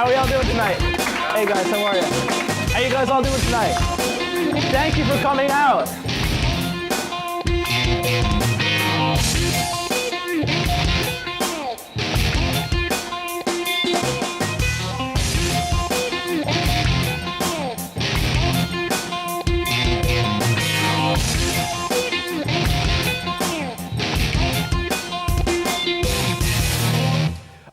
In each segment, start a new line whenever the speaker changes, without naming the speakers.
How are y'all doing tonight? Hey guys, how are you? How you guys all doing tonight? Thank you for coming out.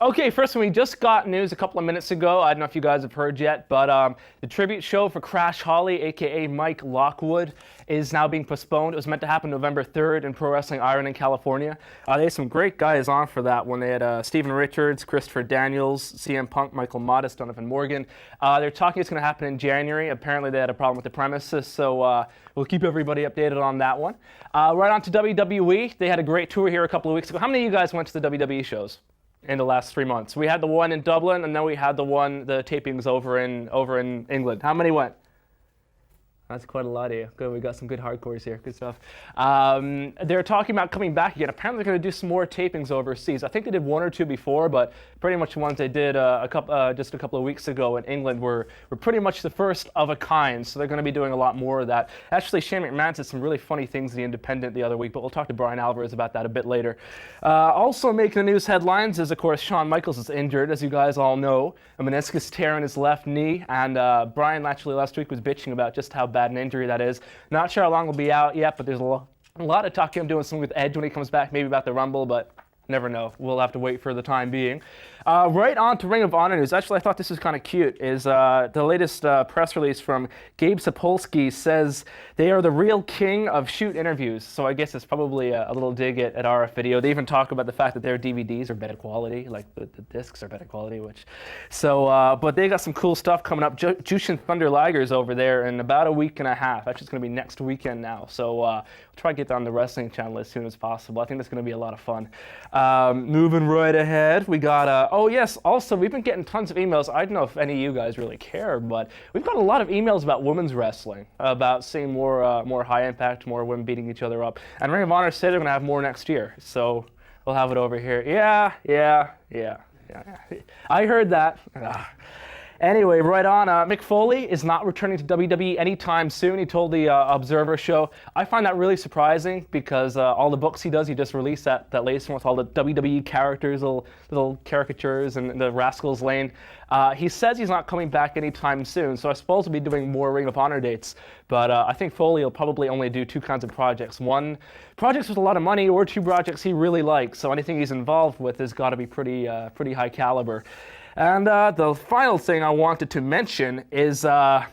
Okay, first one, we just got news a couple of minutes ago. I don't know if you guys have heard yet, but the tribute show for Crash Holly, aka Mike Lockwood, is now being postponed. It was meant to happen November 3rd in Pro Wrestling Iron in California. They had some great guys on for that one. They had Steven Richards, Christopher Daniels, CM Punk, Michael Modest, Donovan Morgan. They're talking it's going to happen in January. Apparently they had a problem with the premises, so we'll keep everybody updated on that one. Right on to WWE. They had a great tour here a couple of weeks ago. How many of you guys went to the WWE shows in the last 3 months? We had the one in Dublin, and then we had the tapings over in England. How many went? That's quite a lot of you. Good, we got some good hardcores here. Good stuff. They're talking about coming back again. Apparently, they're going to do some more tapings overseas. I think they did one or two before, but pretty much the ones they did just a couple of weeks ago in England were pretty much the first of a kind. So they're going to be doing a lot more of that. Actually, Shane McMahon said some really funny things in The Independent the other week, but we'll talk to Brian Alvarez about that a bit later. Also making the news headlines is, of course, Shawn Michaels is injured, as you guys all know. A meniscus tear in his left knee, and Brian actually last week was bitching about just how bad an injury that is. Not sure how long he'll be out yet, but there's a lot of talk of him doing something with Edge when he comes back, maybe about the Rumble, but never know. We'll have to wait for the time being. Right on to Ring of Honor news. Actually, I thought this was kind of cute. Is the latest press release from Gabe Sapolsky says they are the real king of shoot interviews. So I guess it's probably a little dig at RF Video. They even talk about the fact that their DVDs are better quality, like the discs are better quality. But they got some cool stuff coming up. Jushin Thunder Liger's over there in about a week and a half. Actually, it's going to be next weekend now. So we'll try to get that on the wrestling channel as soon as possible. I think that's going to be a lot of fun. Moving right ahead, we got oh yes, also we've been getting tons of emails. I don't know if any of you guys really care, but we've got a lot of emails about women's wrestling, about seeing more high impact, more women beating each other up. And Ring of Honor said they're going to have more next year, so we'll have it over here. Yeah. I heard that. Anyway, right on. Mick Foley is not returning to WWE anytime soon. He told the Observer show. I find that really surprising because all the books he does, he just released that latest one with all the WWE characters, little caricatures, and the Rascals Lane. He says he's not coming back anytime soon, so I suppose we'll be doing more Ring of Honor dates. But I think Foley will probably only do two kinds of projects. One, projects with a lot of money, or two projects he really likes. So anything he's involved with has got to be pretty high caliber. And the final thing I wanted to mention is the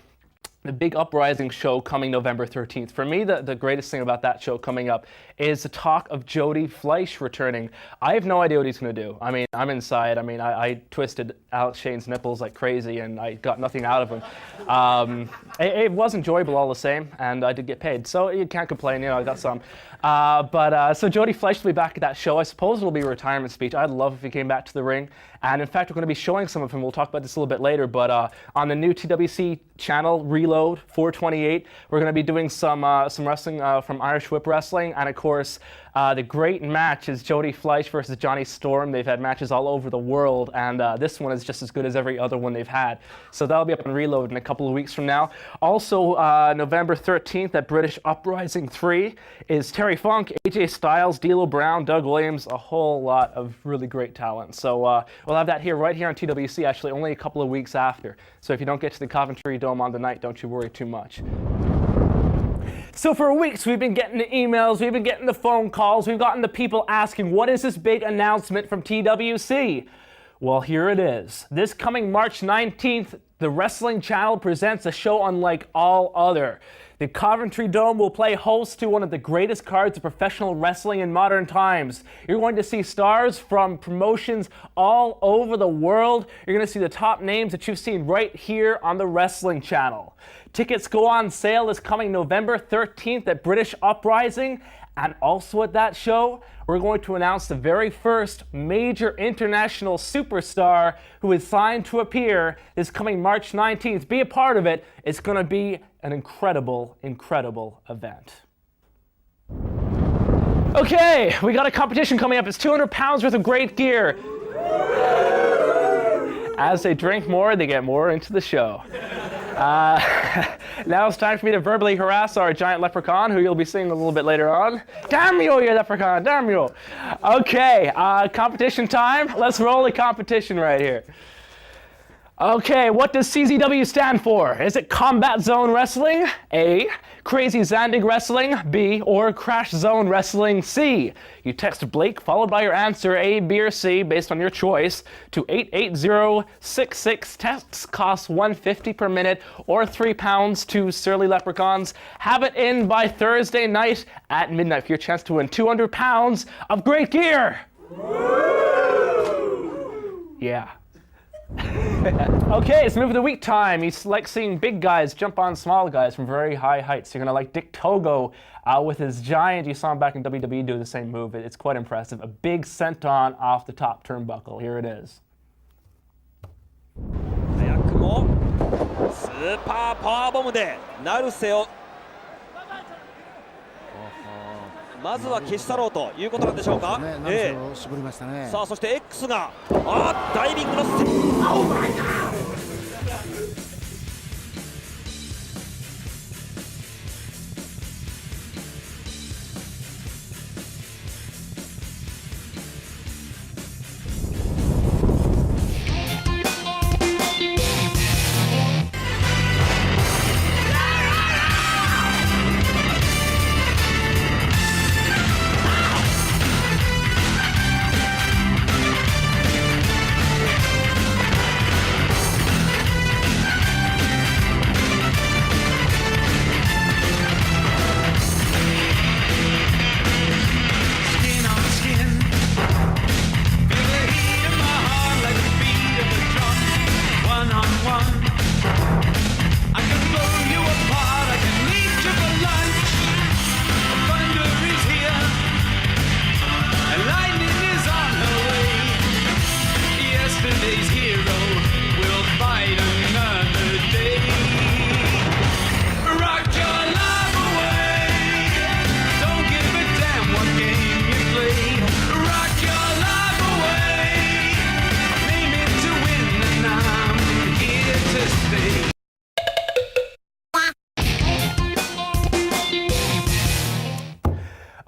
big Uprising show coming November 13th. For me, the greatest thing about that show coming up is the talk of Jody Flesh returning. I have no idea what he's going to do. I mean, I'm inside. I mean, I twisted Alex Shane's nipples like crazy, and I got nothing out of him. It was enjoyable all the same, and I did get paid, so you can't complain. I got some. So Jody Flesh will be back at that show. I suppose it'll be a retirement speech. I'd love if he came back to the ring. And in fact, we're going to be showing some of him. We'll talk about this a little bit later. But on the new TWC channel, Reload 428, we're going to be doing some wrestling from Irish Whip Wrestling. And of course, the great match is Jody Flesh versus Johnny Storm. They've had matches all over the world. And this one is just as good as every other one they've had. So that'll be up on Reload in a couple of weeks from now. Also, November 13th at British Uprising 3 is Terry Funk, AJ Styles, D'Lo Brown, Doug Williams, a whole lot of really great talent. So we'll have that right here on TWC, actually only a couple of weeks after. So if you don't get to the Coventry Dome on the night, don't you worry too much. So for weeks, we've been getting the emails, we've been getting the phone calls, we've gotten the people asking, what is this big announcement from TWC? Well, here it is. This coming March 19th, the Wrestling Channel presents a show unlike all other. The Coventry Dome will play host to one of the greatest cards of professional wrestling in modern times. You're going to see stars from promotions all over the world. You're going to see the top names that you've seen right here on the Wrestling Channel. Tickets go on sale this coming November 13th at British Uprising. And also at that show, we're going to announce the very first major international superstar who is signed to appear this coming March 19th. Be a part of it. It's going to be an incredible, incredible event. Okay, we got a competition coming up. It's 200 pounds worth of great gear. As they drink more, they get more into the show. Now it's time for me to verbally harass our giant leprechaun, who you'll be seeing a little bit later on. Damn you, you leprechaun, damn you. Okay, competition time. Let's roll the competition right here. Okay, what does CZW stand for? Is it Combat Zone Wrestling? A. Crazy Zandig Wrestling? B. Or Crash Zone Wrestling? C. You text Blake followed by your answer A, B, or C based on your choice to 88066. Texts cost $1.50 per minute or £3 to Surly Leprechauns. Have it in by Thursday night at midnight for your chance to win £200 of great gear. Yeah. Okay, it's move of the week time. You like seeing big guys jump on small guys from very high heights. You're gonna like Dick Togo with his giant. You saw him back in WWE do the same move. It's quite impressive. A big senton off the top turnbuckle. Here it is.
早くもスーパーパワーボムで成瀬をまずは消し去ろうということなんでしょうか。さあそして X がダイビングの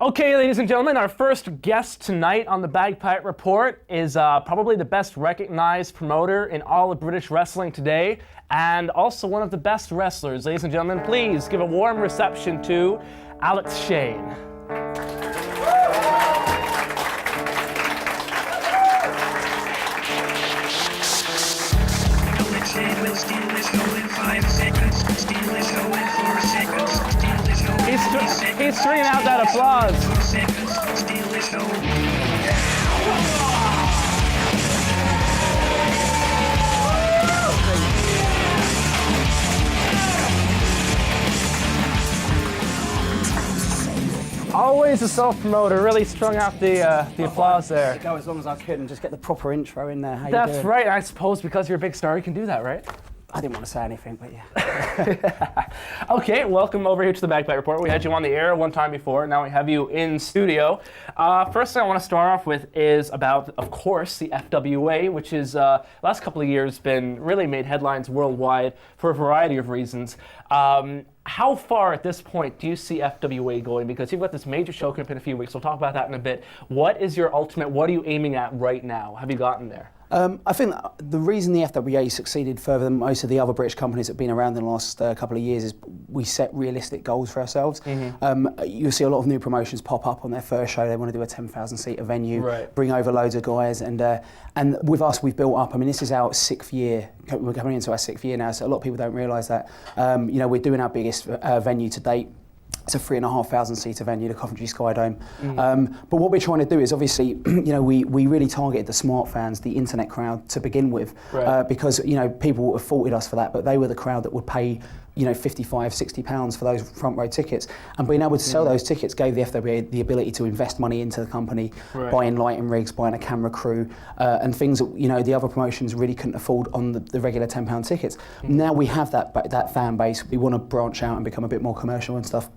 Okay, ladies and gentlemen, our first guest tonight on the Bagpipe Report is probably the best recognized promoter in all of British wrestling today, and also one of the best wrestlers. Ladies and gentlemen, please give a warm reception to Alex Shane. He's stringing out that applause. Always a self-promoter, really strung out the applause there.
Go as long as I could and just get the proper intro in there. How you
That's
doing?
right, I suppose because you're a big star, you can do that, right?
I didn't want to say anything, but yeah.
Okay, welcome over here to the Bagpipe Report. We had you on the air one time before, now we have you in studio. First thing I want to start off with is about, of course, the FWA, which is, last couple of years, been really made headlines worldwide for a variety of reasons. How far at this point do you see FWA going? Because you've got this major show coming up in a few weeks. We'll talk about that in a bit. What is your ultimate, what are you aiming at right now? Have you gotten there?
I think the reason the FWA succeeded further than most of the other British companies that have been around in the last couple of years is we set realistic goals for ourselves. You'll see a lot of new promotions pop up on their first show. They want to do a 10,000 seater venue, bring over loads of guys, and with us we've built up. I mean, this is our 6th year. We're coming into our 6th year now, so a lot of people don't realise that. You know, we're doing our biggest venue to date. It's a 3,500 seater venue, the Coventry Sky Dome. But what we're trying to do is obviously, you know, we really targeted the smart fans, the internet crowd to begin with, because, you know, people have faulted us for that, but they were the crowd that would pay, you know, £55, £60 for those front row tickets. And being able to sell those tickets gave the FWA the ability to invest money into the company, buying lighting rigs, buying a camera crew, and things that, you know, the other promotions really couldn't afford on the regular £10 tickets. Now we have that fan base. We want to branch out and become a bit more commercial and stuff.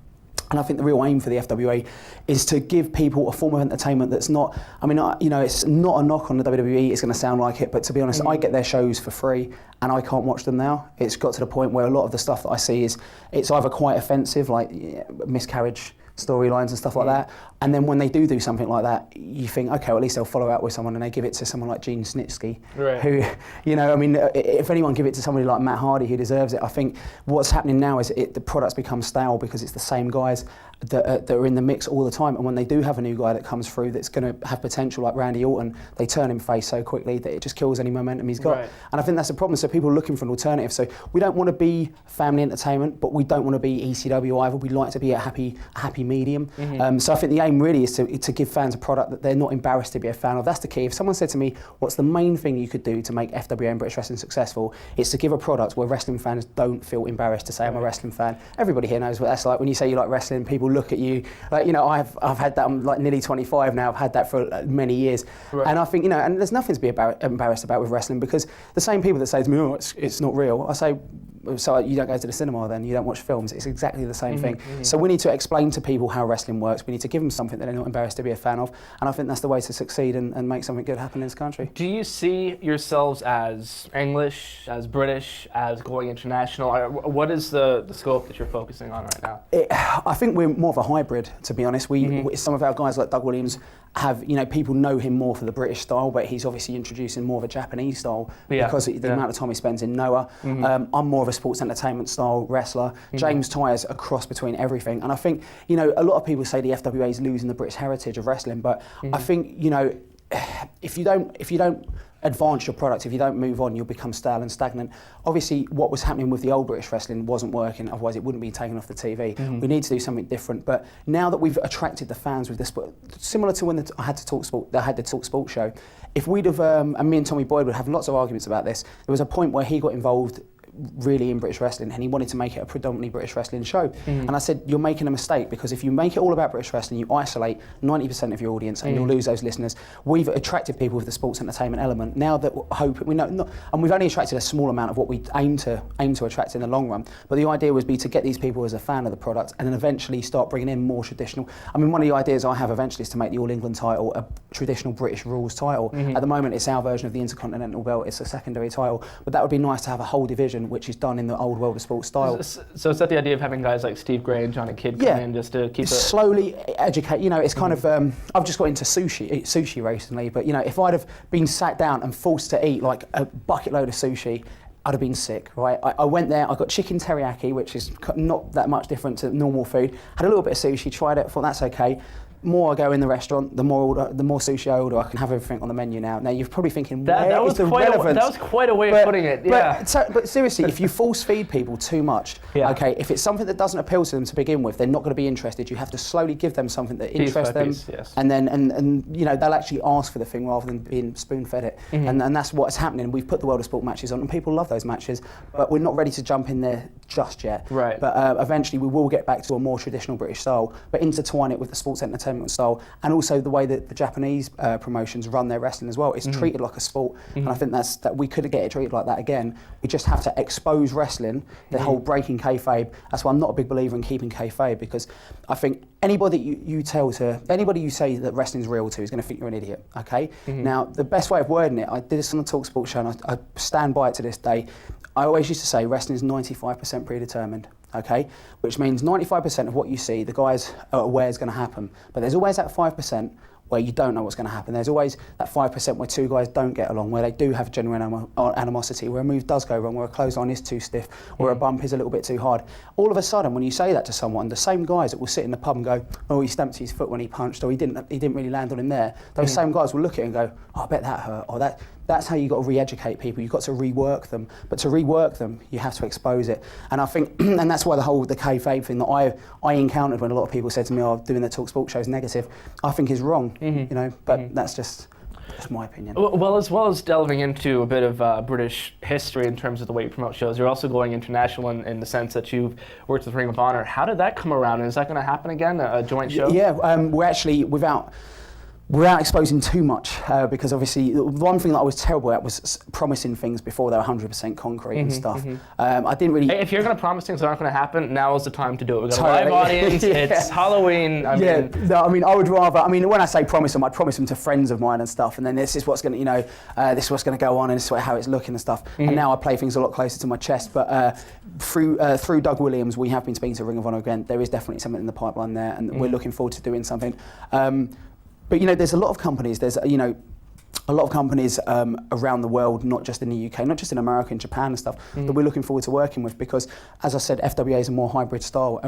And I think the real aim for the FWA is to give people a form of entertainment that's not, I mean, it's not a knock on the WWE, it's going to sound like it, but to be honest, I get their shows for free and I can't watch them now. It's got to the point where a lot of the stuff that I see it's either quite offensive, like miscarriage storylines and stuff like that, and then when they do something like that, you think, okay, well, at least they'll follow up with someone, and they give it to someone like Gene Snitsky, who, I mean, if anyone give it to somebody like Matt Hardy who deserves it. I think what's happening now is the products become stale because it's the same guys that are in the mix all the time, and when they do have a new guy that comes through that's going to have potential like Randy Orton, they turn him face so quickly that it just kills any momentum he's got. And I think that's the problem. So people are looking for an alternative. So we don't want to be family entertainment, but we don't want to be ECW either. We'd like to be a happy medium. So I think the aim really is to give fans a product that they're not embarrassed to be a fan of. That's the key. If someone said to me, what's the main thing you could do to make FWA and British wrestling successful, it's to give a product where wrestling fans don't feel embarrassed to say I'm a wrestling fan. Everybody here knows what that's like. When you say you like wrestling, people look at you like, I've had that. I'm like nearly 25 now. I've had that for many years, and I think and there's nothing to be embarrassed about with wrestling, because the same people that say to me, oh, it's not real, I say, so you don't go to the cinema then, you don't watch films. It's exactly the same thing. So we need to explain to people how wrestling works. We need to give them something that they're not embarrassed to be a fan of, and I think that's the way to succeed and make something good happen in this country.
Do you see yourselves as English, as British, as going international? What is the scope that you're focusing on right now?
I think we're more of a hybrid, to be honest. Some of our guys like Doug Williams have, people know him more for the British style, but he's obviously introducing more of a Japanese style because of the amount of time he spends in Noah. I'm more of a sports entertainment style wrestler. James Tyer's a cross between everything, and I think a lot of people say the FWA is losing the British heritage of wrestling, but I think if you don't advance your product, if you don't move on, you'll become stale and stagnant. Obviously, what was happening with the old British wrestling wasn't working, otherwise it wouldn't be taken off the TV. We need to do something different, but now that we've attracted the fans with this, similar to when I had the Talk Sport show, if we'd have, and me and Tommy Boyd would have lots of arguments about this, there was a point where he got involved really in British wrestling and he wanted to make it a predominantly British wrestling show. And I said, you're making a mistake, because if you make it all about British wrestling, you isolate 90% of your audience and you'll lose those listeners. We've attracted people with the sports entertainment element. Now that we know, and we've only attracted a small amount of what we aim to attract in the long run, but the idea would be to get these people as a fan of the product and then eventually start bringing in more traditional. I mean, one of the ideas I have eventually is to make the All England title a traditional British rules title. At the moment, it's our version of the Intercontinental belt. It's a secondary title, but that would be nice to have a whole division which is done in the old World of Sport style.
So is that the idea of having guys like Steve Gray and Johnny Kidd come in just to keep it...
slowly educate, it's kind of, I've just got into sushi recently, but if I'd have been sat down and forced to eat like a bucket load of sushi, I'd have been sick, right? I went there, I got chicken teriyaki, which is not that much different to normal food, had a little bit of sushi, tried it, thought that's okay. More I go in the restaurant, the more sushi I order, I can have everything on the menu now. Now you're probably thinking, where is the relevance?
That was quite a way of putting it,
But seriously, if you force feed people too much, okay, if it's something that doesn't appeal to them to begin with, they're not going to be interested. You have to slowly give them something that interests them, and then they'll actually ask for the thing rather than being spoon-fed it. And that's what's happening. We've put the World of Sport matches on, and people love those matches, but we're not ready to jump in there just yet.
Right.
But eventually we will get back to a more traditional British style, but intertwine it with the sports entertainment style, and also the way that the Japanese promotions run their wrestling as well. It's treated like a sport, and I think that we could get it treated like that again. We just have to expose wrestling, the whole breaking kayfabe. That's why I'm not a big believer in keeping kayfabe, because I think anybody you say that wrestling's real to is going to think you're an idiot. Okay. Now the best way of wording it, I did this on the Talk Sport show, and I stand by it to this day. I always used to say wrestling is 95% predetermined. Okay, which means 95% of what you see, the guys are aware is going to happen. But there's always that 5% where you don't know what's going to happen. There's always that 5% where two guys don't get along, where they do have genuine animosity, where a move does go wrong, where a clothesline is too stiff, where a bump is a little bit too hard. All of a sudden, when you say that to someone, the same guys that will sit in the pub and go, oh, he stamped his foot when he punched, or he didn't really land on him there, those same guys will look at it and go, oh, I bet that hurt, or that's how you've got to re-educate people. You've got to rework them. But to rework them, you have to expose it. And I think, and that's why the kayfabe thing that I encountered when a lot of people said to me, oh, doing the Talk Sport show is negative, I think is wrong, but that's just my opinion.
Well, as well as delving into a bit of British history in terms of the way you promote shows, you're also going international in the sense that you've worked with Ring of Honor. How did that come around? And is that going to happen again, a joint show?
Yeah, we're actually, Without exposing too much, because obviously the one thing that I was terrible at was promising things before they were 100% concrete and stuff. I didn't really.
If you're going to promise things that aren't going to happen, now is the time to do it. We've got a live audience. It's Halloween. I
mean, I would rather. I mean, when I say promise them, I'd promise them to friends of mine and stuff, and then this is what's going to, this is what's going to go on, and this is how it's looking and stuff. And now I play things a lot closer to my chest. But through Doug Williams, we have been speaking to Ring of Honor again. There is definitely something in the pipeline there, and we're looking forward to doing something. But there's a lot of companies. There's a lot of companies around the world, not just in the UK, not just in America and Japan and stuff, that we're looking forward to working with because, as I said, FWA is a more hybrid style.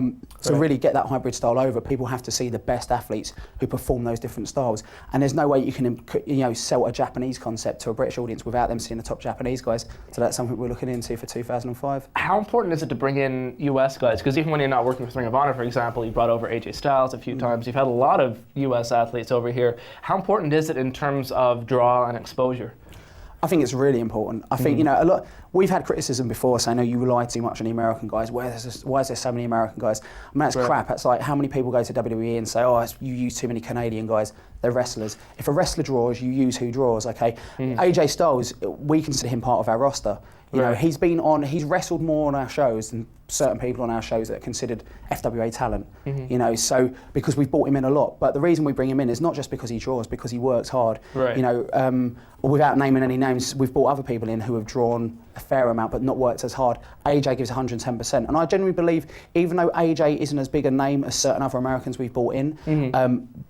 To really get that hybrid style over, people have to see the best athletes who perform those different styles. And there's no way you can sell a Japanese concept to a British audience without them seeing the top Japanese guys. So that's something we're looking into for 2005.
How important is it to bring in US guys? Because even when you're not working with Ring of Honor, for example, you brought over AJ Styles a few times. You've had a lot of US athletes over here. How important is it in terms of draw and exposure?
I think it's really important. I think we've had criticism before saying, "No, you rely too much on the American guys. Why is there so many American guys?" I mean, that's crap. That's like how many people go to WWE and say, "Oh, you use too many Canadian guys. They're wrestlers." If a wrestler draws, you use who draws. Okay, AJ Styles, we consider him part of our roster. He's wrestled more on our shows than certain people on our shows that are considered FWA talent. So because we've brought him in a lot. But the reason we bring him in is not just because he draws, because he works hard. Without naming any names, we've brought other people in who have drawn a fair amount but not worked as hard. AJ gives 110%. And I genuinely believe, even though AJ isn't as big a name as certain other Americans we've brought in,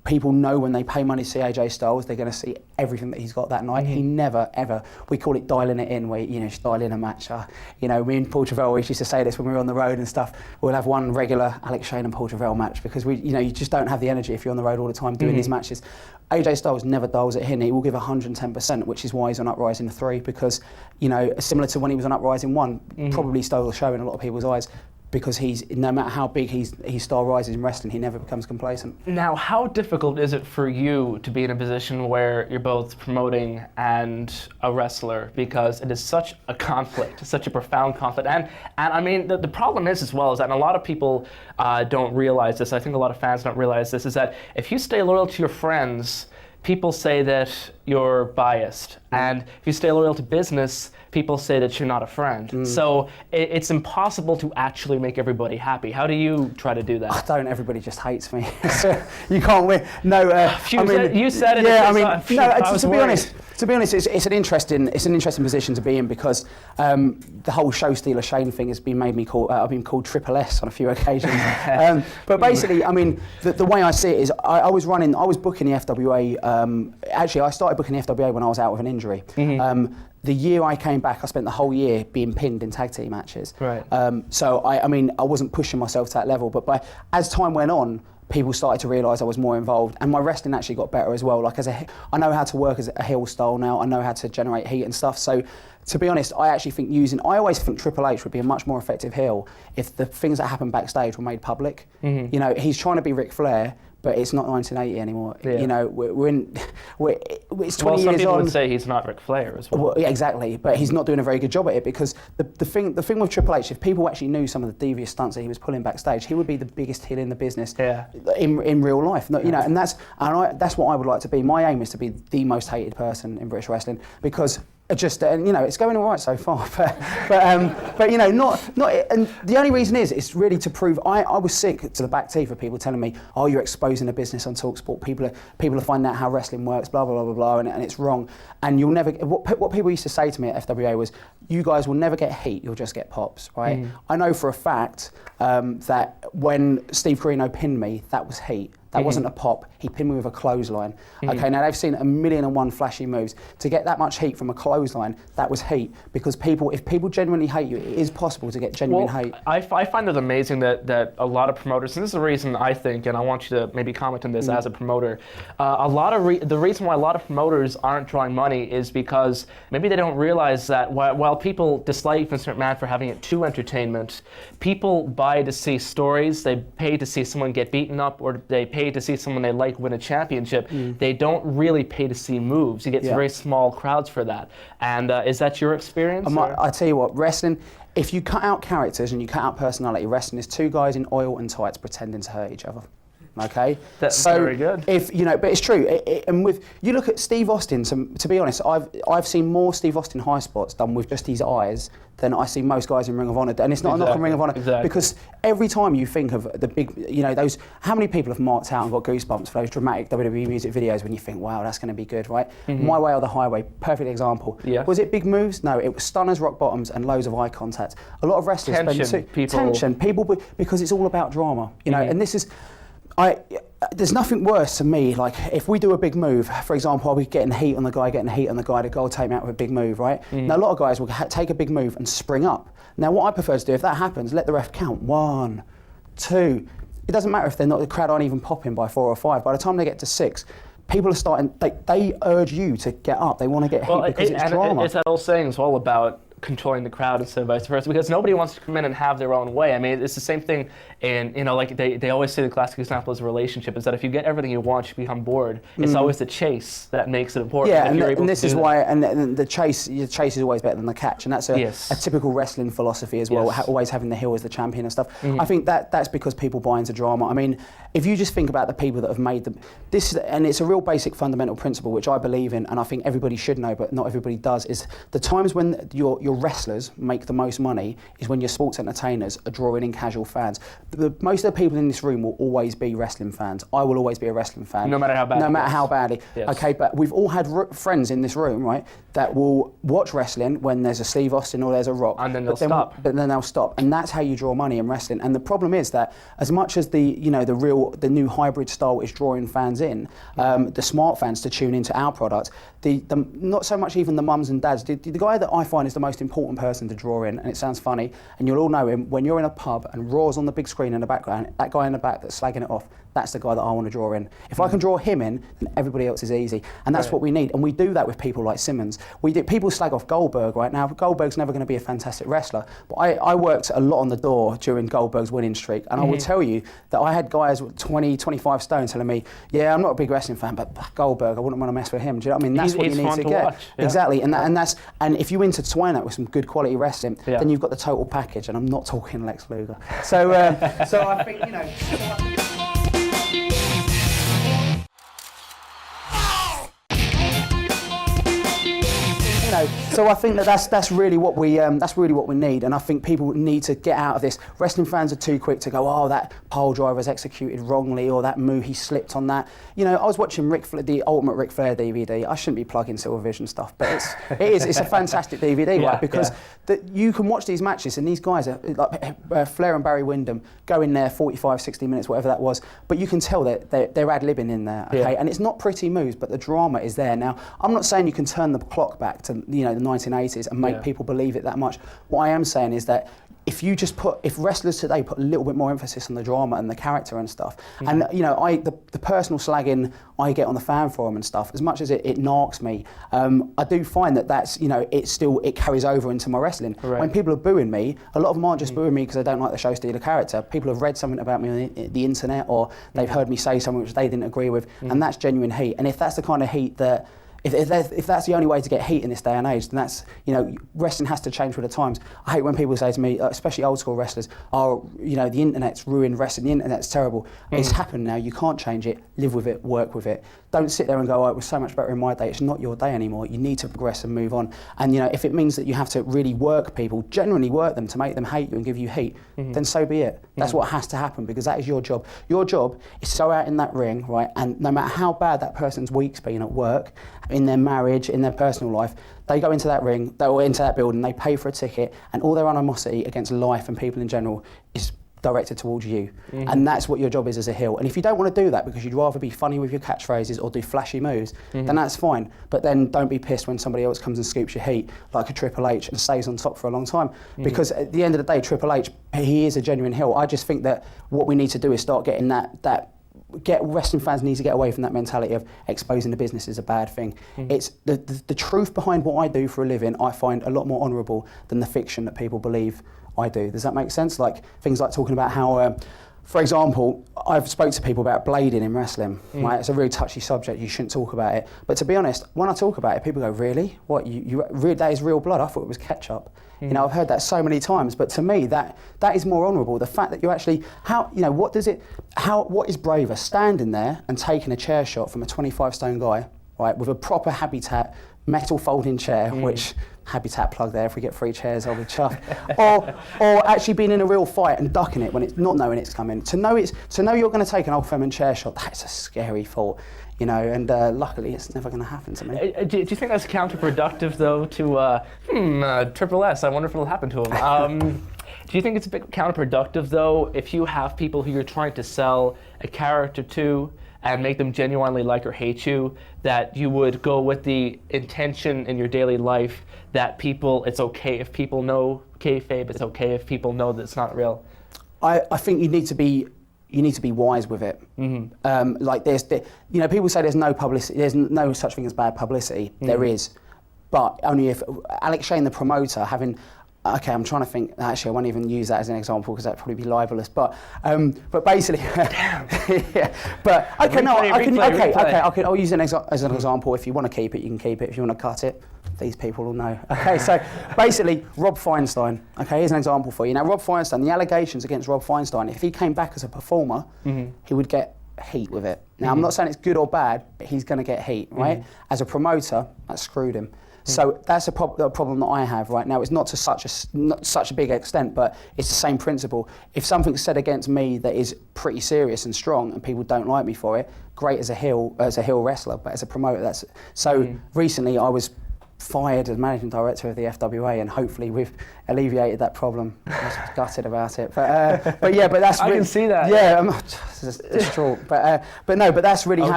people know when they pay money to see AJ Styles, they're going to see everything that he's got that night. He never, ever, we call it dialing it in, where you just dial in a match. Me and Paul Travell, we used to say this when we were on the road and stuff, we'll have one regular Alex Shane and Paul Travell match because you just don't have the energy if you're on the road all the time doing these matches. AJ Styles never dials it in. He will give 110%, which is why he's on Uprising 3, because, similar to when he was on Uprising 1, probably stole the show in a lot of people's eyes, because no matter how big his star rises in wrestling, he never becomes complacent.
Now, how difficult is it for you to be in a position where you're both promoting and a wrestler? Because it is such a conflict, such a profound conflict. And I mean, the problem is as well, is that a lot of people don't realize this, I think a lot of fans don't realize this, is that if you stay loyal to your friends, people say that you're biased. And if you stay loyal to business, people say that you're not a friend. So it's impossible to actually make everybody happy. How do you try to do that?
I don't. Everybody just hates me. So you can't win. No,
you said it.
Yeah, to be honest, it's an interesting position to be in, because the whole show stealer Shane thing has been I've been called Triple S on a few occasions. But basically, I mean, the way I see it is, I was booking the FWA. Actually, I started booking the FWA when I was out with an injury. The year I came back, I spent the whole year being pinned in tag team matches. So I wasn't pushing myself to that level. But as time went on, people started to realise I was more involved, and my wrestling actually got better as well. I know how to work as a heel style now. I know how to generate heat and stuff. So, to be honest, I actually think I always think Triple H would be a much more effective heel if the things that happen backstage were made public. He's trying to be Ric Flair, but it's not 1980 anymore. It's 20 years on.
Some people would say he's not Ric Flair as well.
Well, yeah, exactly, but he's not doing a very good job at it, because the thing with Triple H, if people actually knew some of the devious stunts that he was pulling backstage, he would be the biggest heel in the business in real life. And that's what I would like to be. My aim is to be the most hated person in British wrestling, because it's going all right so far, but not. And the only reason is, it's really to prove. I was sick to the back teeth of people telling me, "Oh, you're exposing the business on TalkSport. People are finding out how wrestling works, blah blah blah blah blah," and it's wrong. And you'll never. What people used to say to me at FWA was, "You guys will never get heat. You'll just get pops." Right? I know for a fact that when Steve Corino pinned me, that was heat. That wasn't a pop. He pinned me with a clothesline. Okay, now they've seen 1,000,001 flashy moves. To get that much heat from a clothesline, that was heat. Because if people genuinely hate you, it is possible to get genuine hate.
I find it amazing that a lot of promoters, and this is the reason I think, and I want you to maybe comment on this as a promoter, the reason why a lot of promoters aren't drawing money is because maybe they don't realize that while people dislike Vince McMahon for having it too entertainment, people buy to see stories, they pay to see someone get beaten up, or they pay to see someone they like win a championship. They don't really pay to see moves. You get very small crowds for that. And is that your experience?
I tell you what, wrestling, if you cut out characters and you cut out personality, wrestling is two guys in oil and tights pretending to hurt each other. Okay,
That's very good.
If but it's true. And with you look at Steve Austin. To be honest, I've seen more Steve Austin high spots done with just his eyes than I see most guys in Ring of Honor. And it's not a knock on Ring of Honor because every time you think of the big, those how many people have marked out and got goosebumps for those dramatic WWE music videos when you think, wow, that's going to be good, right? My Way or the Highway, perfect example.
Yeah.
Was it big moves? No, it was stunners, rock bottoms, and loads of eye contact. A lot of wrestlers tension, people, because it's all about drama, and this is. There's nothing worse to me, like if we do a big move, for example, I'll be getting heat on the guy, the guy will take me out with a big move, right? Now a lot of guys will take a big move and spring up. Now what I prefer to do, if that happens, let the ref count. 1, 2. It doesn't matter if the crowd aren't even popping by 4 or 5. By the time they get to 6, people are starting, they urge you to get up. They want to get heat because it's drama.
It's that old saying, it's all about controlling the crowd instead of vice versa, because nobody wants to come in and have their own way. I mean, it's the same thing in, like they always say the classic example is a relationship, is that if you get everything you want, you become bored. It's always the chase that makes it important.
Yeah, and this is why, and the chase is always better than the catch, and that's a typical wrestling philosophy as well, always having the heel as the champion and stuff. I think that's because people buy into drama. I mean, if you just think about the people that have made this, and it's a real basic fundamental principle, which I believe in, and I think everybody should know, but not everybody does, is the times when your wrestlers make the most money is when your sports entertainers are drawing in casual fans. Most of the people in this room will always be wrestling fans. I will always be a wrestling fan.
No matter how bad.
No matter how badly. Yes. Okay, but we've all had friends in this room, right, that will watch wrestling when there's a Steve Austin or there's a Rock.
And then they'll stop.
But then they'll stop. And that's how you draw money in wrestling. And the problem is that as much as the new hybrid style is drawing fans in, the smart fans to tune into our product, the not so much even the mums and dads, the guy that I find is the most important person to draw in, and it sounds funny, and you'll all know him, when you're in a pub and Raw's on the big screen in the background, that guy in the back that's slagging it off, that's the guy that I want to draw in. If I can draw him in, then everybody else is easy. And that's what we need. And we do that with people like Simmons. People slag off Goldberg right now. Goldberg's never going to be a fantastic wrestler. But I worked a lot on the door during Goldberg's winning streak. And I will tell you that I had guys 20, 25 stone telling me, yeah, I'm not a big wrestling fan, but Goldberg, I wouldn't want to mess with him. Do you know what I mean? That's what you need to get.
Watch. Yeah.
Exactly. And if you intertwine that with some good quality wrestling, then you've got the total package. And I'm not talking Lex Luger. So I think, so I think that's really what we need, and I think people need to get out of this. Wrestling fans are too quick to go, oh, that pole driver's executed wrongly, or that move, he slipped on that. I was watching the Ultimate Ric Flair DVD. I shouldn't be plugging Silver Vision stuff, but it's a fantastic DVD, right? Because you can watch these matches, and these guys are like Flair and Barry Windham go in there 45, 60 minutes, whatever that was, but you can tell that they're ad-libbing in there, okay? And it's not pretty moves, but the drama is there. Now, I'm not saying you can turn the clock back to the 1980s and make people believe it that much. What I am saying is that if wrestlers today put a little bit more emphasis on the drama and the character and stuff, and the personal slagging I get on the fan forum and stuff, as much as it narks me, I do find that's it carries over into my wrestling. Right. When people are booing me, a lot of them aren't just booing me because they don't like the show stealer character. People have read something about me on the internet, or they've heard me say something which they didn't agree with, and that's genuine heat. And if that's the kind of heat that if that's the only way to get heat in this day and age, then that's, wrestling has to change with the times. I hate when people say to me, especially old school wrestlers, the internet's ruined wrestling, the internet's terrible. It's happened now, you can't change it, live with it, work with it. Don't sit there and go, it was so much better in my day. It's not your day anymore. You need to progress and move on. And if it means that you have to really work people, genuinely work them to make them hate you and give you heat, then so be it. That's what has to happen, because that is your job. Your job is so out in that ring, right? And no matter how bad that person's week's been at work, in their marriage, in their personal life, they go into that ring, they go into that building, they pay for a ticket, and all their animosity against life and people in general is directed towards you. And that's what your job is as a heel. And if you don't want to do that because you'd rather be funny with your catchphrases or do flashy moves, then that's fine. But then don't be pissed when somebody else comes and scoops your heat like a Triple H and stays on top for a long time. Because at the end of the day, Triple H, he is a genuine heel. I just think that what we need to do is start getting wrestling fans need to get away from that mentality of exposing the business is a bad thing. It's the truth behind what I do for a living, I find a lot more honourable than the fiction that people believe I do. Does that make sense? Like things like talking about how for example, I've spoke to people about blading in wrestling, right? It's a really touchy subject, you shouldn't talk about it. But to be honest, when I talk about it, people go, really? What, that is real blood? I thought it was ketchup. You know, I've heard that so many times, but to me, that is more honourable. The fact that you actually, what is braver, standing there and taking a chair shot from a 25-stone guy, right, with a proper Habitat metal folding chair, which Habitat plug there, if we get free chairs I'll be chuffed. or actually being in a real fight and ducking it when it's not knowing it's coming. To know you're going to take an old feminine chair shot, that's a scary thought, you know, and luckily it's never going to happen to me.
Do you think that's counterproductive though to Triple S? I wonder if it'll happen to him. Do you think it's a bit counterproductive though if you have people who you're trying to sell a character to and make them genuinely like or hate you, that you would go with the intention in your daily life that it's okay if people know kayfabe, it's okay if people know that it's not real?
I think you need to be wise with it. Like people say there's no publicity, there's no such thing as bad publicity. There is, but only if Alex Shane, the promoter, having. Okay, I'm trying to think. Actually, I won't even use that as an example because that'd probably be libelous. But basically, yeah. But okay, I'll use as an example. If you want to keep it, you can keep it. If you want to cut it, these people will know. Okay, so basically, Rob Feinstein. Okay, here's an example for you. Now, Rob Feinstein, the allegations against Rob Feinstein, if he came back as a performer, he would get heat with it. Now, I'm not saying it's good or bad, but he's going to get heat, right? As a promoter, that screwed him. So that's a problem that I have right now. It's not to such a big extent, but it's the same principle. If something's said against me that is pretty serious and strong, and people don't like me for it, great as a heel wrestler, but as a promoter, that's so. Recently, I was fired as managing director of the FWA, and hopefully we've alleviated that problem. I was gutted about it, but that's.
I can see that.
Yeah, I'm distraught, but that's really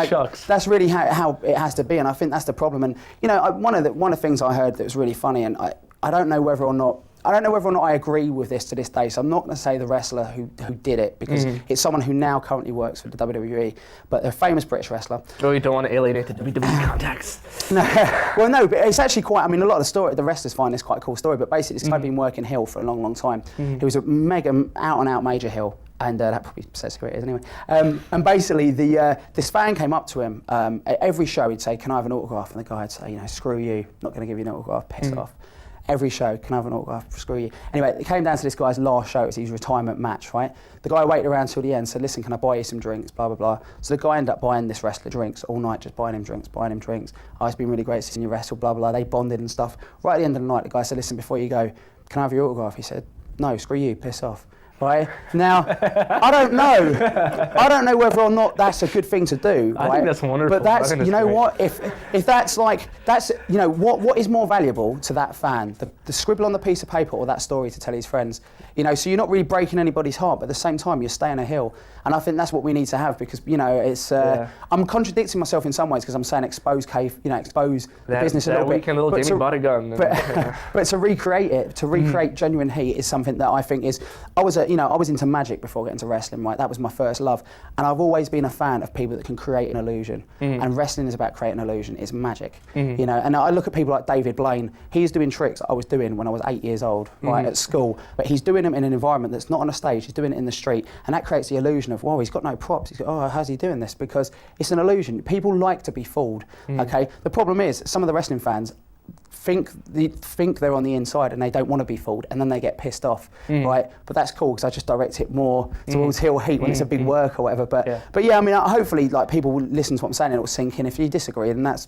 that's really how it has to be, and I think that's the problem. And you know, one of the things I heard that was really funny, and I don't know whether or not I agree with this to this day, so I'm not going to say the wrestler who did it, because it's someone who now currently works for the WWE, but a famous British wrestler.
Oh, you don't want to alienate the WWE contacts.
No, but it's actually quite, I mean, a lot of the wrestlers find this quite a cool story, but basically this guy's been working heel for a long, long time. He was a mega out-and-out major heel, and that probably says who it is anyway. And basically, this fan came up to him at every show. He'd say, "Can I have an autograph?" And the guy would say, "You know, screw you, not going to give you an autograph, pissed off." Every show, "Can I have an autograph?" Screw you. Anyway, it came down to this guy's last show. It was his retirement match, right? The guy waited around till the end, said, "Listen, can I buy you some drinks?" Blah, blah, blah. So the guy ended up buying this wrestler drinks all night, just buying him drinks. Oh, it's been really great seeing you wrestle, blah, blah, blah. They bonded and stuff. Right at the end of the night, the guy said, "Listen, before you go, can I have your autograph?" He said, "No, screw you, piss off." Right? Now, I don't know whether or not that's a good thing to do. Right?
I think that's wonderful.
But that's, you know what, if that's you know, what is more valuable to that fan, the scribble on the piece of paper or that story to tell his friends? You know, so you're not really breaking anybody's heart, but at the same time, you're staying a heel. And I think that's what we need to have, because, you know, it's, I'm contradicting myself in some ways, because I'm saying expose the business a little bit.
Little Jamie Bodygun.
But to recreate it, genuine heat is something that I think is, I was into magic before getting to wrestling, right? That was my first love. And I've always been a fan of people that can create an illusion. And wrestling is about creating an illusion. It's magic, you know? And I look at people like David Blaine. He's doing tricks I was doing when I was 8 years old, right, at school. But he's doing them in an environment that's not on a stage. He's doing it in the street. And that creates the illusion of, wow, he's got no props. He's got, oh, how's he doing this? Because it's an illusion. People like to be fooled, okay? The problem is, some of the wrestling fans think they're on the inside and they don't want to be fooled, and then they get pissed off, right? But that's cool, because I just direct it more towards heel heat when it's a big work or whatever. But yeah, I mean, hopefully, like, people will listen to what I'm saying and it'll sink in. If you disagree, then that's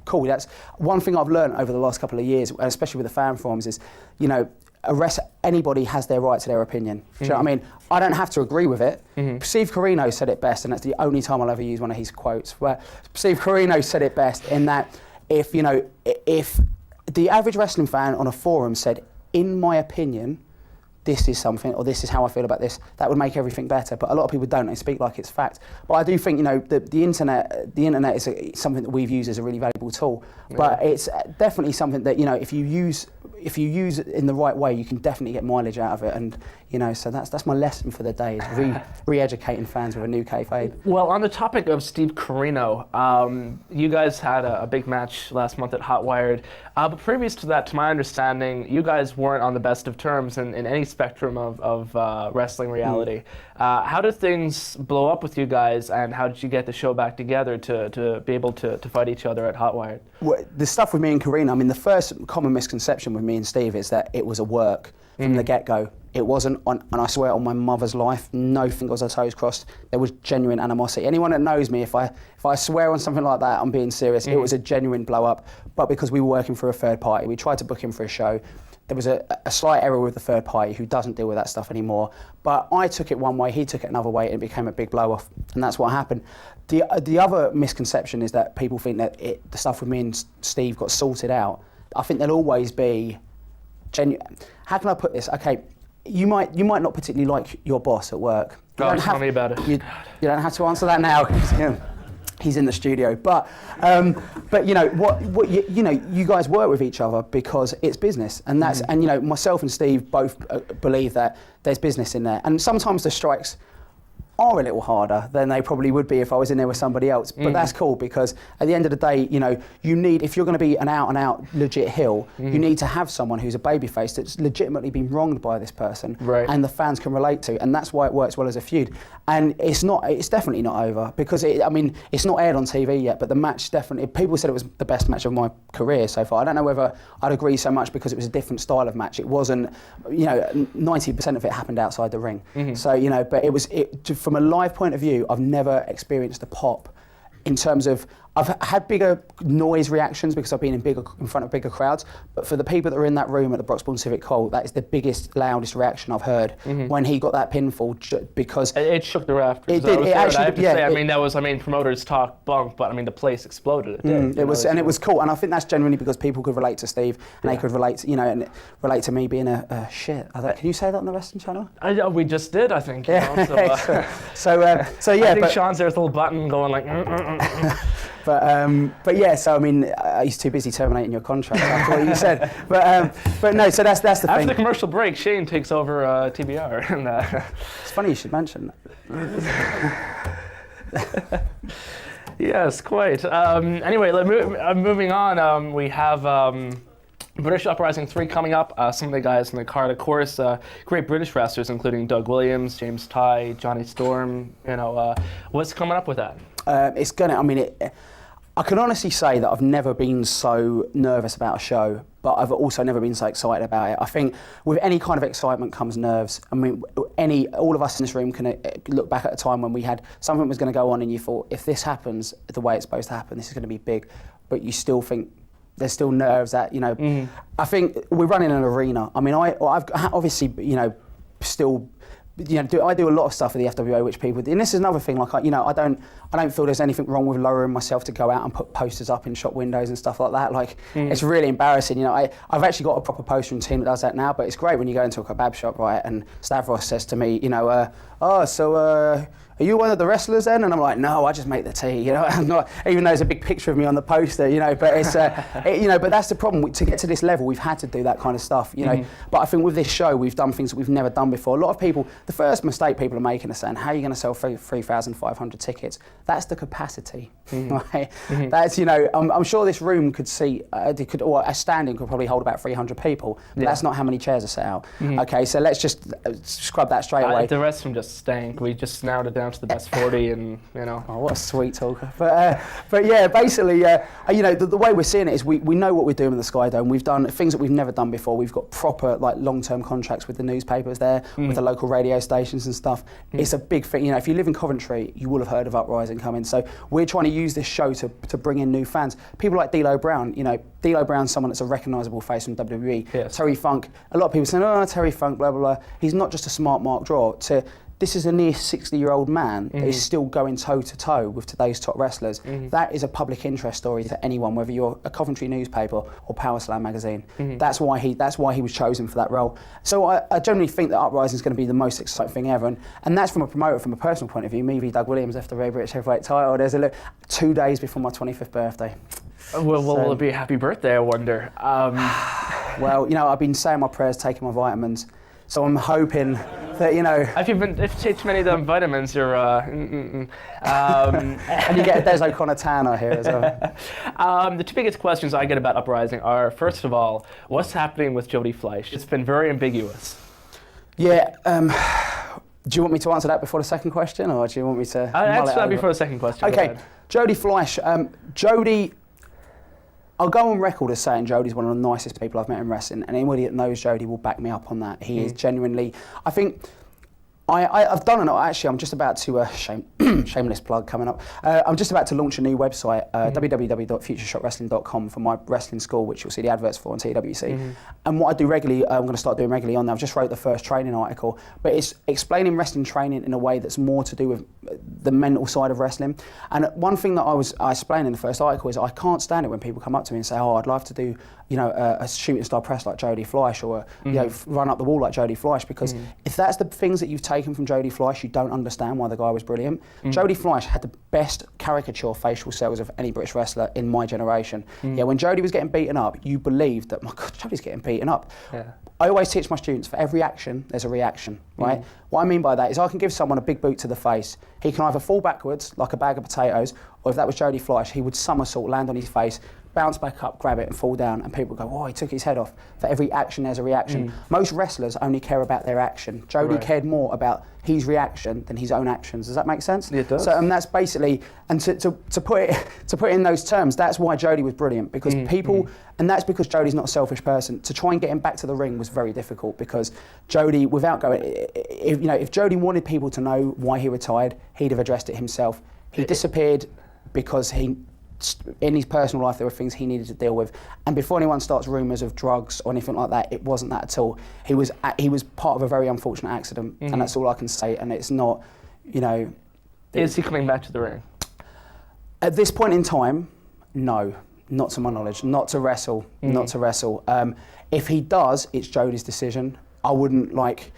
cool. That's one thing I've learned over the last couple of years, especially with the fan forums, is, you know, anybody has their right to their opinion. Do you know what I mean? I don't have to agree with it. Steve Corino said it best, and that's the only time I'll ever use one of his quotes. Where Steve Corino said it best in that, if the average wrestling fan on a forum said, "In my opinion, this is something," or "This is how I feel about this," that would make everything better. But a lot of people don't. They speak like it's fact. But I do think, you know, the internet is something that we've used as a really valuable tool. But it's definitely something that, you know, if you use if you use it in the right way, you can definitely get mileage out of it. And so that's my lesson for the day, is re-educating fans with a new kayfabe.
Well, on the topic of Steve Corino, you guys had a big match last month at Hot Wired. But previous to that, to my understanding, you guys weren't on the best of terms in any spectrum of wrestling reality. How did things blow up with you guys, and how did you get the show back together to be able to fight each other at Hot Wired?
Well, the stuff with me and Corino, I mean, the first common misconception with me and Steve is that it was a work from the get-go. It wasn't, and I swear on my mother's life, no fingers or toes crossed. There was genuine animosity. Anyone that knows me, if I swear on something like that, I'm being serious. It was a genuine blow-up. But because we were working for a third party, we tried to book him for a show. There was a slight error with the third party who doesn't deal with that stuff anymore. But I took it one way, he took it another way, and it became a big blow-off. And that's what happened. The other misconception is that people think that the stuff with me and Steve got sorted out. I think there'll always be genuine. How can I put this? Okay, you might not particularly like your boss at work.
Tell me about it.
You don't have to answer that now. He's in the studio, but you guys work with each other because it's business, and that's and myself and Steve both believe that there's business in there, and sometimes the strikes are a little harder than they probably would be if I was in there with somebody else. But that's cool, because at the end of the day, you need, if you're going to be an out-and-out legit heel, you need to have someone who's a babyface that's legitimately been wronged by this person, and the fans can relate to, and that's why it works well as a feud. And it's definitely not over, because it's not aired on TV yet, but the match definitely, people said it was the best match of my career so far. I don't know whether I'd agree so much, because it was a different style of match. It wasn't, 90% of it happened outside the ring. So, but from a live point of view, I've never experienced a pop in terms of, I've had bigger noise reactions because I've been in front of bigger crowds, but for the people that were in that room at the Broxbourne Civic Hall, that is the biggest, loudest reaction I've heard when he got that pinfall, because
it shook the rafters.
It did. It actually,
I have to say, that was, promoters talk bunk, but the place exploded.
It was cool, and I think that's genuinely because people could relate to Steve, and they could relate, and relate to me being a shit. Can you say that on the Wrestling Channel?
We just did, I think.
So yeah.
I think Sean's there's a little button going like.
But yeah, so he's too busy terminating your contract after what you said. But no, so that's the thing.
After the commercial break, Shane takes over TBR. And,
it's funny you should mention that.
Yes, quite. Anyway, moving on, we have British Uprising 3 coming up. Some of the guys in the card, of course, great British wrestlers, including Doug Williams, James Ty, Johnny Storm. What's coming up with that?
It's gonna. I can honestly say that I've never been so nervous about a show, but I've also never been so excited about it. I think with any kind of excitement comes nerves. All of us in this room can look back at a time when we had something was going to go on, and you thought, if this happens the way it's supposed to happen, this is going to be big. But you still think there's still nerves that I think we're running an arena. I've obviously still. I do a lot of stuff for the FWA, which people do. And this is another thing, like, I don't feel there's anything wrong with lowering myself to go out and put posters up in shop windows and stuff like that. Like, it's really embarrassing. I've actually got a proper postering team that does that now, but it's great when you go into a kebab shop, right, and Stavros says to me, are you one of the wrestlers then? And I'm like, no, I just make the tea, I'm not, even though there's a big picture of me on the poster, but it's, but that's the problem. To get to this level, we've had to do that kind of stuff, But I think with this show, we've done things that we've never done before. A lot of people, the first mistake people are making is saying, how are you going to sell 3,500 tickets? That's the capacity, right? That's, I'm sure this room could seat, or a standing could probably hold about 300 people, but that's not how many chairs are set out. Okay, so let's just scrub that straight away.
The rest of them just stank. We just narrowed it down to the best 40, and
Oh, what a sweet talker! But yeah, basically, the way we're seeing it is we know what we're doing in the Sky Dome. We've done things that we've never done before. We've got proper long-term contracts with the newspapers there, with the local radio stations and stuff. It's a big thing. If you live in Coventry, you will have heard of Uprising coming. So we're trying to use this show to bring in new fans. People like D'Lo Brown. D'Lo Brown's someone that's a recognisable face from WWE.
Yes.
Terry Funk. A lot of people saying, oh, Terry Funk, blah blah blah. He's not just a smart mark draw. This is a near 60-year-old man that is still going toe-to-toe with today's top wrestlers. That is a public interest story to anyone, whether you're a Coventry newspaper or Power Slam magazine. That's why he was chosen for that role. So I generally think that Uprising is going to be the most exciting thing ever, and that's from a promoter, from a personal point of view. Me v Doug Williams after the British Heavyweight title. There's 2 days before my 25th birthday.
Will it be a happy birthday, I wonder?
Well, I've been saying my prayers, taking my vitamins, so I'm hoping that,
If you take too many of them vitamins, you're...
and you get a Des O'Connor tan, I hear, as well.
The two biggest questions I get about Uprising are, first of all, what's happening with Jody Flesh? It's been very ambiguous.
Yeah, do you want me to answer that before the second question, or do you want me to...
Answer that before the second question.
Okay, Jody Flesh. Jody... I'll go on record as saying Jody's one of the nicest people I've met in wrestling, and anybody that knows Jody will back me up on that. He is genuinely... I think... I've done actually, I'm just about to, shameless plug coming up, I'm just about to launch a new website, www.futureshotwrestling.com, for my wrestling school, which you'll see the adverts for on TWC. And what I do regularly, I'm going to start doing regularly on there, I've just wrote the first training article, but it's explaining wrestling training in a way that's more to do with the mental side of wrestling. And one thing that I explained in the first article is I can't stand it when people come up to me and say, oh, I'd love to do a shooting star press like Jody Flesh, or run up the wall like Jody Flesh, because if that's the things that you've taken from Jody Flesh, you don't understand why the guy was brilliant. Jody Flesh had the best caricature facial cells of any British wrestler in my generation. Yeah, when Jody was getting beaten up, you believed that, my God, Jody's getting beaten up. Yeah. I always teach my students, for every action, there's a reaction, right? What I mean by that is I can give someone a big boot to the face. He can either fall backwards like a bag of potatoes, or if that was Jody Flesh, he would somersault, land on his face, bounce back up, grab it and fall down, and people go, oh, he took his head off. For every action, there's a reaction. Most wrestlers only care about their action. Jody cared more about his reaction than his own actions. Does that make sense?
It does.
So, and that's basically, and to put it in those terms, that's why Jody was brilliant, because people, and that's because Jody's not a selfish person. To try and get him back to the ring was very difficult, because Jody, without going, if Jody wanted people to know why he retired, he'd have addressed it himself. He disappeared because in his personal life there were things he needed to deal with, and before anyone starts rumours of drugs or anything like that, it wasn't that at all. He was part of a very unfortunate accident, and that's all I can say. And it's not,
Is he coming back to the ring?
At this point in time, no, not to my knowledge. Not to wrestle. Not to wrestle. If he does, it's Jody's decision. I wouldn't like.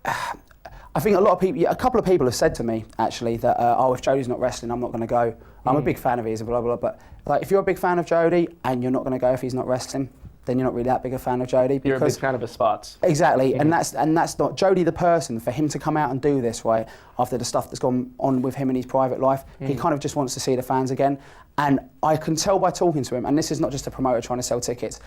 I think a couple of people have said to me actually that, if Jody's not wrestling, I'm not going to go. I'm a big fan of his and blah, blah, blah. But like, if you're a big fan of Jody and you're not going to go if he's not wrestling, then you're not really that big a fan of Jody.
You're a big fan of his spots.
Exactly, and that's not Jody the person. For him to come out and do this, right, after the stuff that's gone on with him in his private life, he kind of just wants to see the fans again. And I can tell by talking to him, and this is not just a promoter trying to sell tickets,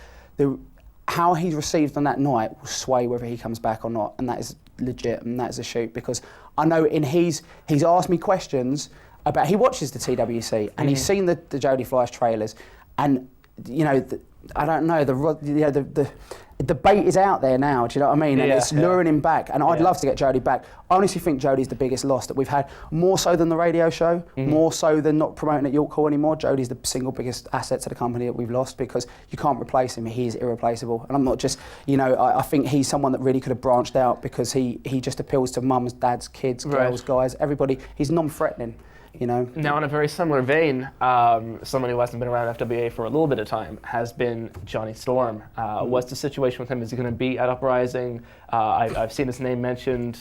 how he's received on that night will sway whether he comes back or not, and that is legit, and that is a shoot, because I know he's asked me questions about, he watches the TWC and he's seen the Jody Flesh trailers, and I don't know, the bait is out there now, do you know what I mean? And it's luring him back, and I'd love to get Jody back. I honestly think Jody's the biggest loss that we've had, more so than the radio show, more so than not promoting at York Hall anymore. Jody's the single biggest asset to the company that we've lost, because you can't replace him. He is irreplaceable. And I'm not just, I think he's someone that really could have branched out, because he just appeals to mums, dads, kids, girls, guys, everybody. He's non-threatening.
Now, in a very similar vein, someone who hasn't been around FWA for a little bit of time has been Johnny Storm. What's the situation with him? Is he going to be at Uprising? I've seen his name mentioned.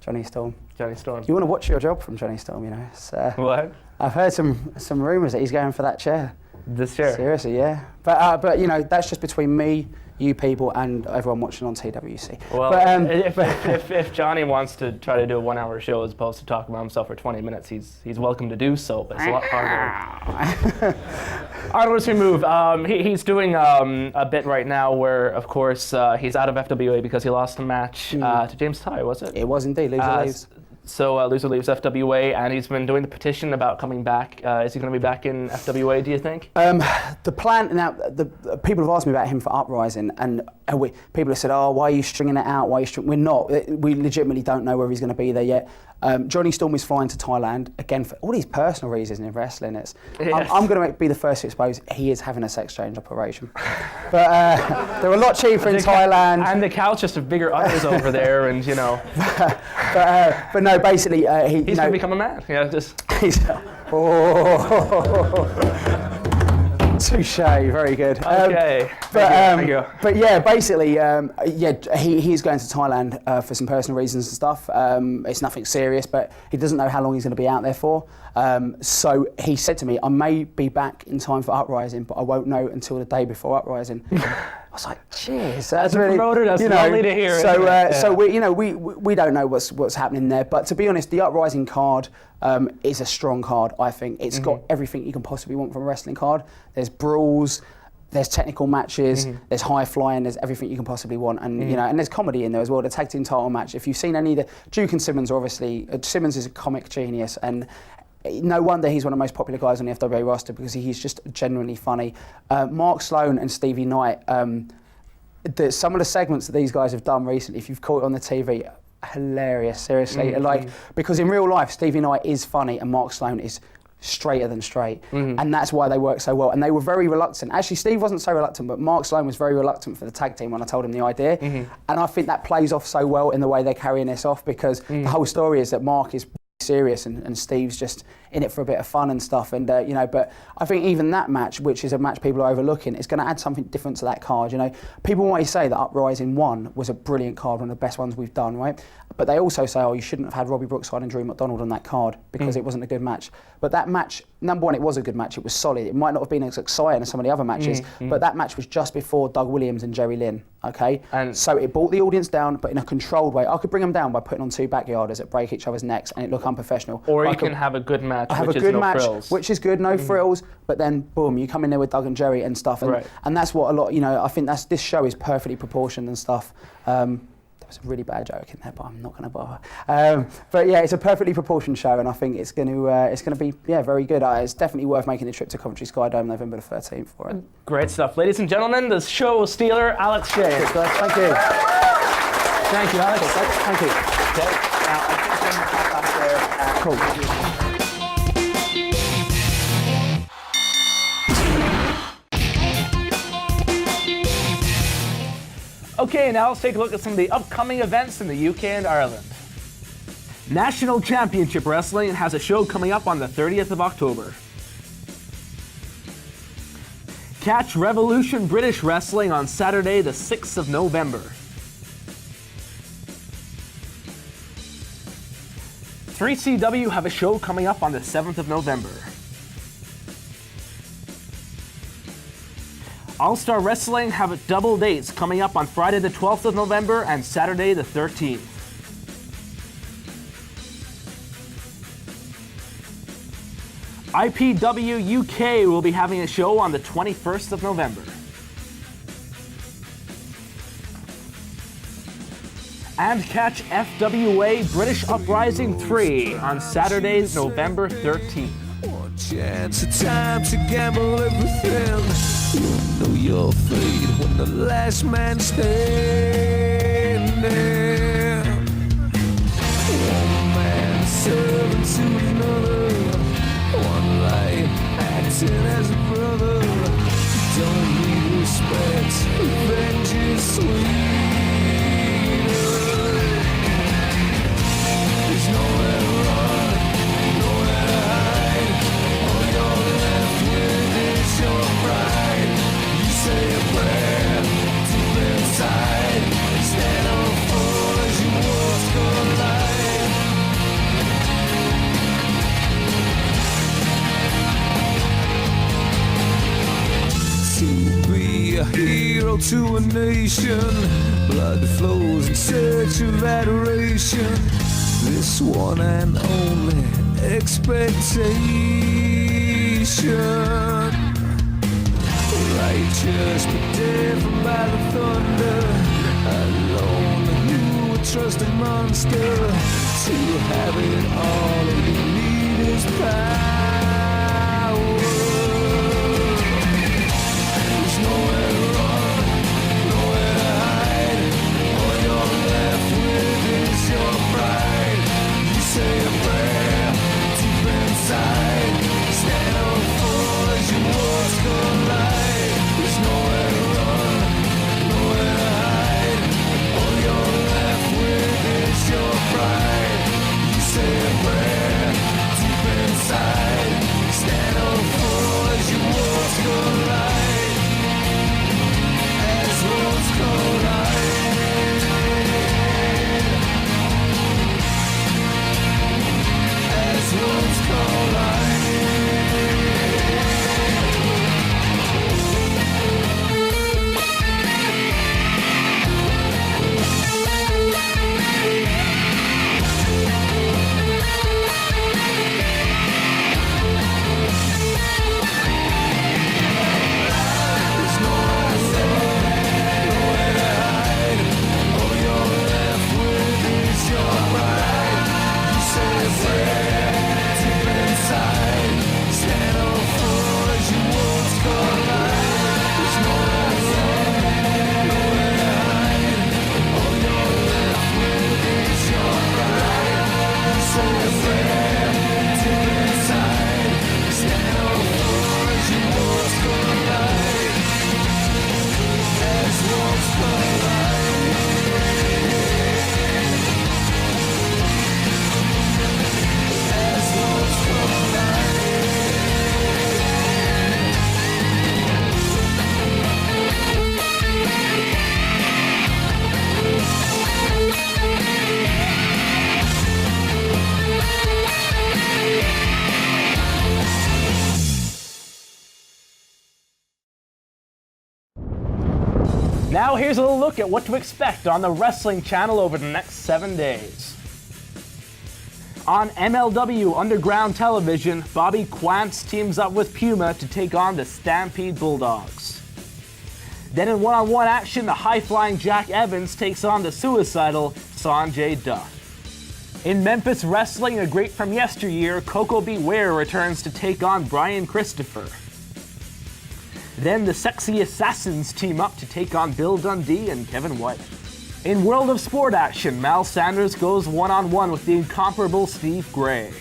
Johnny Storm.
Johnny Storm.
You want to watch your job from Johnny Storm, It's,
what?
I've heard some rumours that he's going for that chair.
This chair?
Seriously, yeah. But that's just between me, you people, and everyone watching on TWC.
Well, but, if Johnny wants to try to do a 1 hour show as opposed to talk about himself for 20 minutes, he's welcome to do so, but it's a lot harder. All right, as we move, he's doing a bit right now where, of course, he's out of FWA because he lost a match to James Ty, was it?
It was indeed, loser leaves.
So Loser leaves FWA, and he's been doing the petition about coming back. Is he going to be back in FWA, do you think?
The plan, now, the people have asked me about him for Uprising, and people have said, oh, why are you stringing it out? We're not. We legitimately don't know whether he's going to be there yet. Johnny Storm is flying to Thailand, again, for all these personal reasons in wrestling. I'm going to be the first to expose he is having a sex change operation. But they're a lot cheaper in Thailand.
And the couch just have bigger udders over there, and
but no, basically, he's
going to become a man.
Touche, very good.
Okay.
But yeah, basically, he is going to Thailand for some personal reasons and stuff. It's nothing serious, but he doesn't know how long he's going to be out there for. So he said to me, I may be back in time for Uprising, but I won't know until the day before Uprising. was like, cheers.
As a promoter, that's lovely to hear.
So we don't know what's happening there. But to be honest, the Uprising card is a strong card. I think it's got everything you can possibly want from a wrestling card. There's brawls, there's technical matches, there's high flying, there's everything you can possibly want, and and there's comedy in there as well. The tag team title match. If you've seen any of the Duke and Simmons, are obviously Simmons is a comic genius and. No wonder he's one of the most popular guys on the FWA roster because he's just genuinely funny. Mark Sloan and Stevie Knight, some of the segments that these guys have done recently, if you've caught it on the TV, hilarious, seriously. Because in real life, Stevie Knight is funny and Mark Sloan is straighter than straight. And that's why they work so well. And they were very reluctant. Actually, Steve wasn't so reluctant, but Mark Sloan was very reluctant for the tag team when I told him the idea. And I think that plays off so well in the way they're carrying this off because the whole story is that Mark is serious and Steve's just in it for a bit of fun and stuff, and but I think even that match, which is a match people are overlooking, is going to add something different to that card. People might say that Uprising 1 was a brilliant card, one of the best ones we've done, right? But they also say, oh, you shouldn't have had Robbie Brookside and Drew McDonald on that card because it wasn't a good match. But that match, number one, it was a good match. It was solid. It might not have been as exciting as some of the other matches, but that match was just before Doug Williams and Jerry Lynn, okay? And so it brought the audience down, but in a controlled way. I could bring them down by putting on two backyarders that break each other's necks and it look unprofessional.
Or you can have a good match, frills.
Which is good, no frills, but then boom, you come in there with Doug and Jerry and stuff, and that's what a lot, I think this show is perfectly proportioned and stuff. There was a really bad joke in there, but I'm not going to bother. But yeah, it's a perfectly proportioned show, and I think it's going to be very good. It's definitely worth making the trip to Coventry Skydome November the 13th for it.
Great stuff, ladies and gentlemen. The show stealer, Alex Shea.
Cheers, guys. Thank you.
Thank you, Alex.
Thank you. Cool.
Okay, now let's take a look at some of the upcoming events in the UK and Ireland. National Championship Wrestling has a show coming up on the 30th of October. Catch Revolution British Wrestling on Saturday, the 6th of November. .3CW have a show coming up on the 7th of November. All-Star Wrestling have double dates coming up on Friday the 12th of November and Saturday the 13th. IPW UK will be having a show on the 21st of November. And catch FWA British Uprising 3 on Saturday, November 13th.
Chance, a time to gamble everything. You know your fate when the last man standing. One man serving to another, one life acting as a brother. Don't need respect, revenge is sweet. There's nowhere to run, nowhere to hide. All you're left with is your pride. You say a prayer deep inside. Stand on full as your worlds collide. To be a hero to a nation, blood flows in search of adoration. This one and only expectation. Righteous but different by the thunder. Alone who would trust a monster. To have it all, all you need is power. There's nowhere to run, nowhere to hide. All you're left with is your pride. You say a prayer deep inside. Stand on full as your worlds collide. There's nowhere to run, nowhere to hide. All you're left with is your pride. You say a prayer deep inside.
Now here's a little look at what to expect on the Wrestling Channel over the next 7 days. On MLW Underground Television, Bobby Quance teams up with Puma to take on the Stampede Bulldogs. Then in one-on-one action, the high-flying Jack Evans takes on the suicidal Sanjay Dutt. In Memphis Wrestling, a great from yesteryear, Coco Beware returns to take on Brian Christopher. Then the Sexy Assassins team up to take on Bill Dundee and Kevin White. In World of Sport action, Mal Sanders goes one-on-one with the incomparable Steve Gray.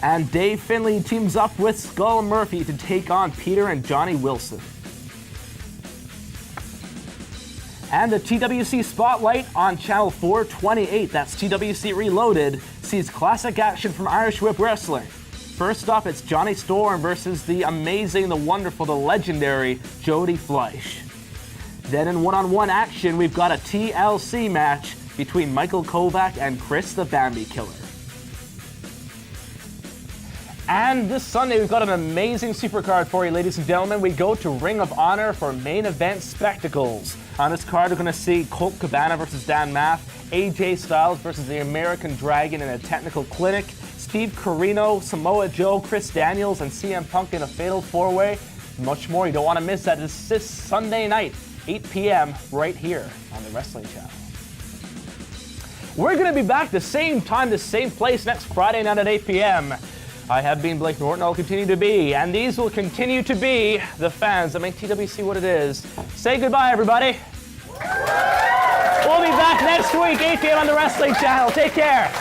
And Dave Finlay teams up with Skull Murphy to take on Peter and Johnny Wilson. And the TWC Spotlight on Channel 428, that's TWC Reloaded, sees classic action from Irish Whip Wrestling. First up, it's Johnny Storm versus the amazing, the wonderful, the legendary Jody Flesh. Then in one-on-one action, we've got a TLC match between Michael Kovac and Chris the Bambi Killer. And this Sunday, we've got an amazing supercard for you, ladies and gentlemen. We go to Ring of Honor for main event spectacles. On this card, we're going to see Colt Cabana versus Dan Maff, AJ Styles versus the American Dragon in a technical clinic, Steve Corino, Samoa Joe, Chris Daniels, and CM Punk in a fatal four-way. Much more. You don't want to miss that. It's this Sunday night, 8 p.m. right here on the Wrestling Channel. We're going to be back the same time, the same place next Friday night at 8 p.m. I have been Blake Norton, I'll continue to be, and these will continue to be the fans that make TWC what it is. Say goodbye, everybody. We'll be back next week, 8 p.m. on the Wrestling Channel. Take care.